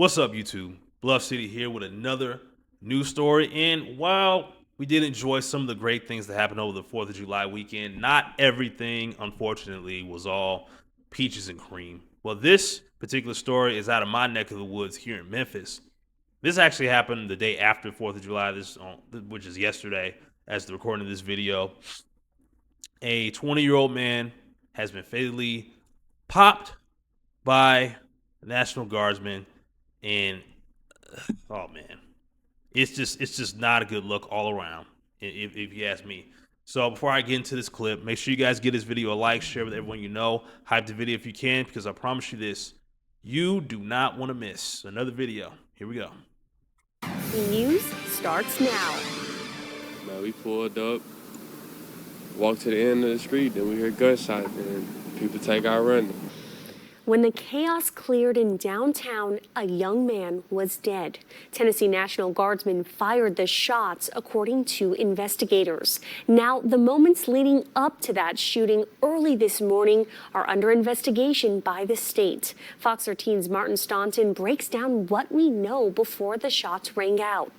What's up, YouTube? Bluff City here with another news story. And while we did enjoy some of the great things that happened over the 4th of July weekend, not everything, unfortunately, was all peaches and cream. Well, this particular story is out of my neck of the woods here in Memphis. This actually happened the day after 4th of July, which is yesterday, as the recording of this video. A 20-year-old man has been fatally popped by the National Guardsman. And oh man, it's just not a good look all around, if you ask me. So before I get into this clip, make sure you guys give this video a like, share with everyone you know, hype the video if you can, because I promise you this, you do not want to miss another video. Here we go. News starts now. Man, we pulled up, walked to the end of the street, then we heard gunshots, and people take out running. When the chaos cleared in downtown, a young man was dead. Tennessee National Guardsman fired the shots, according to investigators. Now, the moments leading up to that shooting early this morning are under investigation by the state. Fox 13's Martin Staunton breaks down what we know before the shots rang out.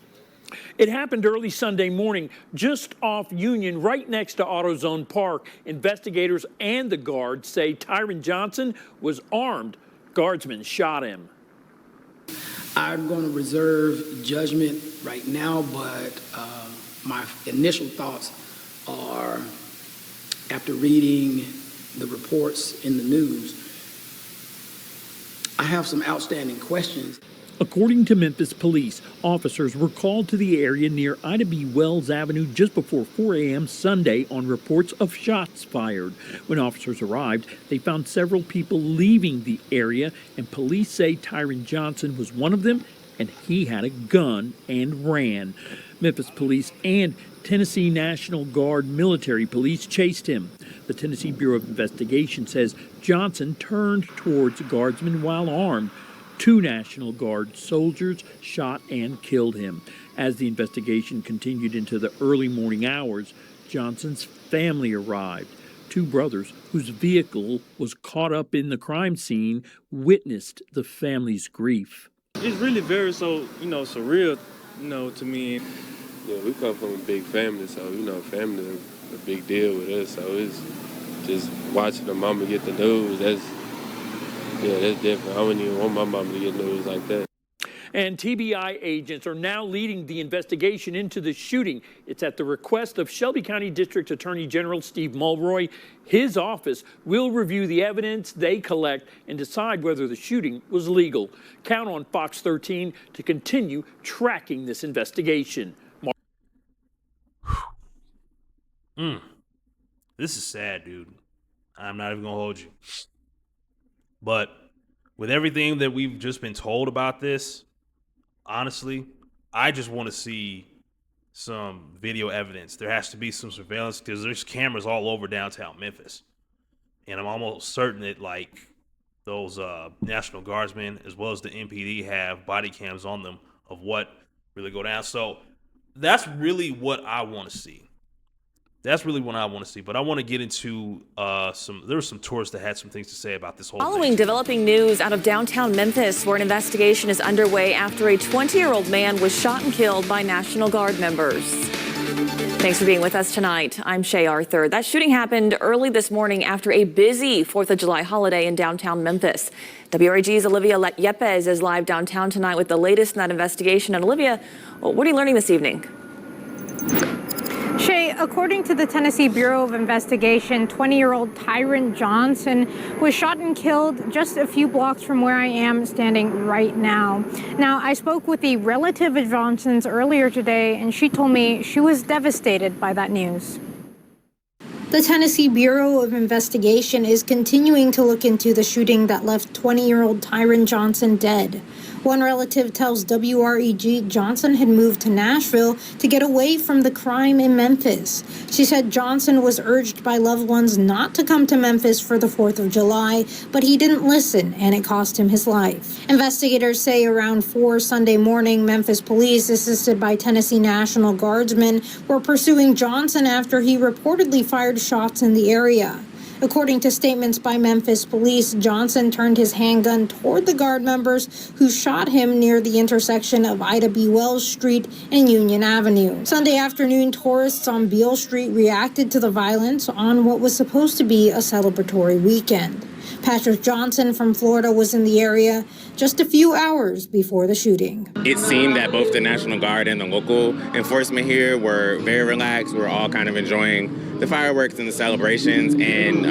It happened early Sunday morning, just off Union, right next to AutoZone Park. Investigators and the guards say Tyron Johnson was armed. Guardsmen shot him. I'm going to reserve judgment right now, but my initial thoughts are, after reading the reports in the news, I have some outstanding questions. According to Memphis police, officers were called to the area near Ida B. Wells Avenue just before 4 a.m. Sunday on reports of shots fired. When officers arrived, they found several people leaving the area, and police say Tyron Johnson was one of them, and he had a gun and ran. Memphis police and Tennessee National Guard military police chased him. The Tennessee Bureau of Investigation says Johnson turned towards a guardsman while armed. 2 National Guard soldiers shot and killed him. As the investigation continued into the early morning hours, Johnson's family arrived. 2 brothers, whose vehicle was caught up in the crime scene, witnessed the family's grief. It's really very surreal, to me. Yeah, we come from a big family, so, family is a big deal with us. So it's just watching the mama get the news, that's different. I wouldn't even want my mama to get news like that. And TBI agents are now leading the investigation into the shooting. It's at the request of Shelby County District Attorney General Steve Mulroy. His office will review the evidence they collect and decide whether the shooting was legal. Count on Fox 13 to continue tracking this investigation. This is sad, dude. I'm not even gonna hold you. But with everything that we've just been told about this, honestly, I just want to see some video evidence. There has to be some surveillance because there's cameras all over downtown Memphis. And I'm almost certain that those National Guardsmen as well as the MPD have body cams on them of what really go down. So that's really what I want to see. That's really what I want to see, but I want to get into there were some tourists that had some things to say about this whole Following thing. developing news out of downtown Memphis, where an investigation is underway after a 20-year-old man was shot and killed by National Guard members. Thanks for being with us tonight. I'm Shay Arthur. That shooting happened early this morning after a busy 4th of July holiday in downtown Memphis. WRAG's Olivia Yepes is live downtown tonight with the latest in that investigation. And Olivia, what are you learning this evening? Shay, according to the Tennessee Bureau of Investigation, 20-year-old Tyron Johnson was shot and killed just a few blocks from where I am standing right now. Now, I spoke with the relative of Johnson's earlier today, and she told me she was devastated by that news. The Tennessee Bureau of Investigation is continuing to look into the shooting that left 20-year-old Tyron Johnson dead. One relative tells WREG Johnson had moved to Nashville to get away from the crime in Memphis. She said Johnson was urged by loved ones not to come to Memphis for the 4th of July, but he didn't listen, and it cost him his life. Investigators say around 4 Sunday morning, Memphis police, assisted by Tennessee National Guardsmen, were pursuing Johnson after he reportedly fired shots in the area. According to statements by Memphis police, Johnson turned his handgun toward the Guard members who shot him near the intersection of Ida B. Wells Street and Union Avenue. Sunday afternoon, tourists on Beale Street reacted to the violence on what was supposed to be a celebratory weekend. Patrick Johnson from Florida was in the area just a few hours before the shooting. It seemed that both the National Guard and the local enforcement here were very relaxed. We're all kind of enjoying the fireworks and the celebrations, and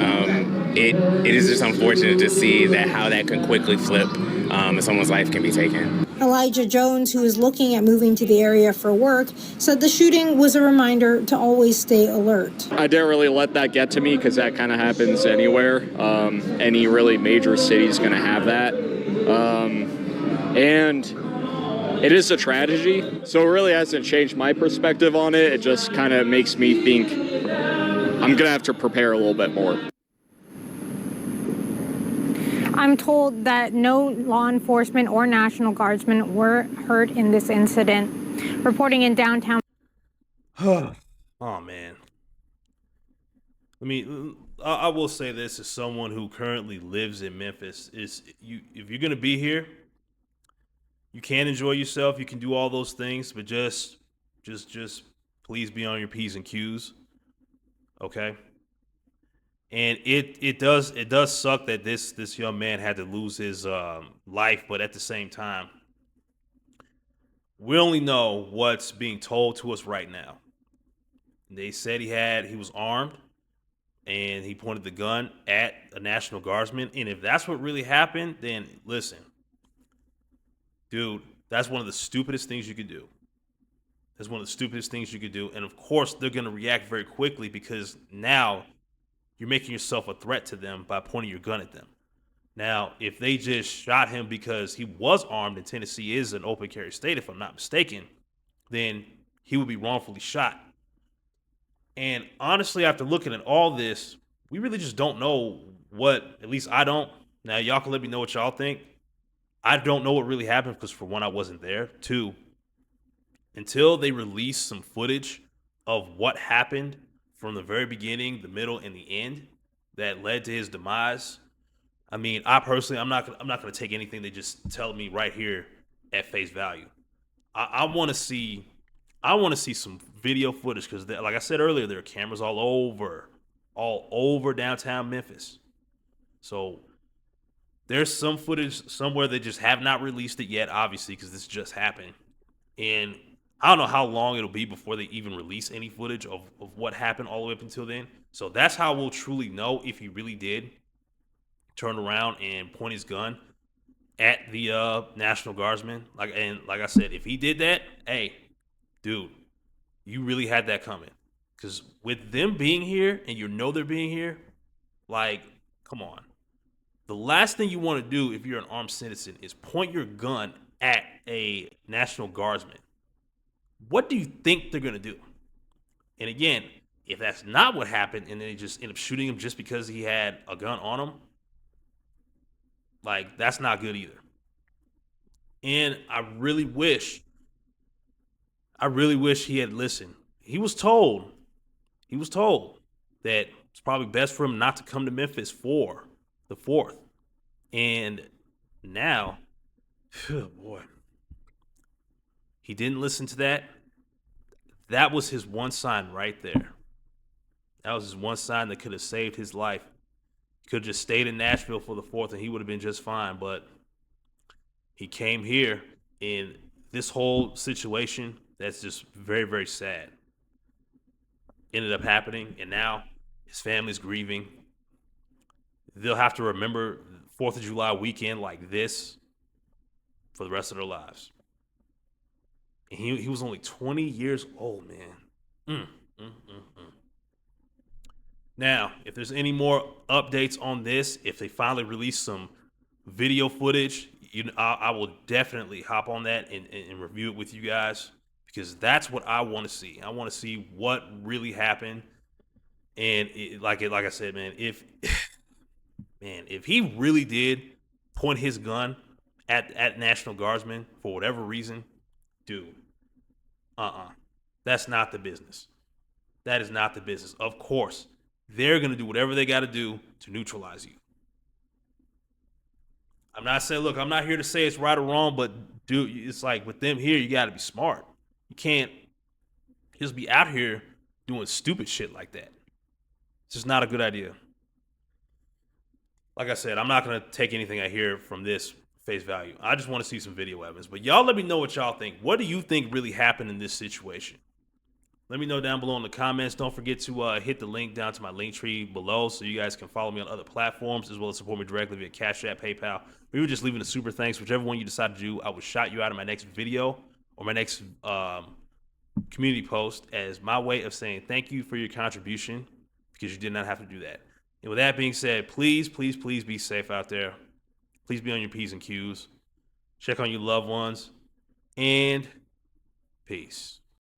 it is just unfortunate to see that how that can quickly flip and someone's life can be taken. Elijah Jones, who is looking at moving to the area for work, said the shooting was a reminder to always stay alert. I didn't really let that get to me because that kind of happens anywhere. Any really major city is going to have that. And it is a tragedy, so it really hasn't changed my perspective on it. It just kind of makes me think I'm going to have to prepare a little bit more. I'm told that no law enforcement or National Guardsmen were hurt in this incident. Reporting in downtown. Oh, man. I will say this as someone who currently lives in Memphis: if you're going to be here, you can enjoy yourself. You can do all those things, but just please be on your P's and Q's. Okay. And it does suck that this young man had to lose his life, but at the same time, we only know what's being told to us right now. They said he was armed, and he pointed the gun at a National Guardsman. And if that's what really happened, then listen, dude, that's one of the stupidest things you could do. That's one of the stupidest things you could do. And of course, they're going to react very quickly because now you're making yourself a threat to them by pointing your gun at them. Now, if they just shot him because he was armed, and Tennessee is an open carry state, if I'm not mistaken, then he would be wrongfully shot. And honestly, after looking at all this, we really just don't know what, at least I don't. Now, y'all can let me know what y'all think. I don't know what really happened because, for one, I wasn't there. Two, until they release some footage of what happened from the very beginning, the middle, and the end that led to his demise, I personally, I'm not gonna take anything they just tell me right here at face value. I want to see some video footage because, like I said earlier, there are cameras all over downtown Memphis. So there's some footage somewhere they just have not released it yet, obviously, because this just happened, and I don't know how long it'll be before they even release any footage of what happened all the way up until then. So that's how we'll truly know if he really did turn around and point his gun at the National Guardsman. Like I said, if he did that, hey, dude, you really had that coming. Because with them being here, and they're being here, like, come on. The last thing you want to do if you're an armed citizen is point your gun at a National Guardsman. What do you think they're going to do? And again, if that's not what happened and they just end up shooting him just because he had a gun on him, like, that's not good either. And I really wish he had listened. He was told that it's probably best for him not to come to Memphis for the 4th. And now, oh boy, he didn't listen to that. That was his one sign right there. That was his one sign that could have saved his life. He could have just stayed in Nashville for the 4th and he would have been just fine. But he came here in this whole situation that's just very, very sad. Ended up happening, and now his family's grieving. They'll have to remember 4th of July weekend like this for the rest of their lives. And he was only 20 years old, man. Now, if there's any more updates on this, if they finally release some video footage, I will definitely hop on that and review it with you guys, because that's what I want to see. I want to see what really happened. And like I said, man, if he really did point his gun at National Guardsmen for whatever reason, dude, that's not the business. That is not the business. Of course, they're going to do whatever they got to do to neutralize you. I'm not saying, look, I'm not here to say it's right or wrong, but dude, it's like with them here, you got to be smart. You can't just be out here doing stupid shit like that. It's just not a good idea. Like I said, I'm not going to take anything I hear from this face value. I just want to see some video evidence. But y'all let me know what y'all think. What do you think really happened in this situation? Let me know down below in the comments. Don't forget to hit the link down to my link tree below so you guys can follow me on other platforms as well as support me directly via Cash App, PayPal. Or even just leaving a super thanks. Whichever one you decide to do, I will shout you out in my next video or my next community post as my way of saying thank you for your contribution because you did not have to do that. And with that being said, please, please, please be safe out there. Please be on your P's and Q's. Check on your loved ones. And peace.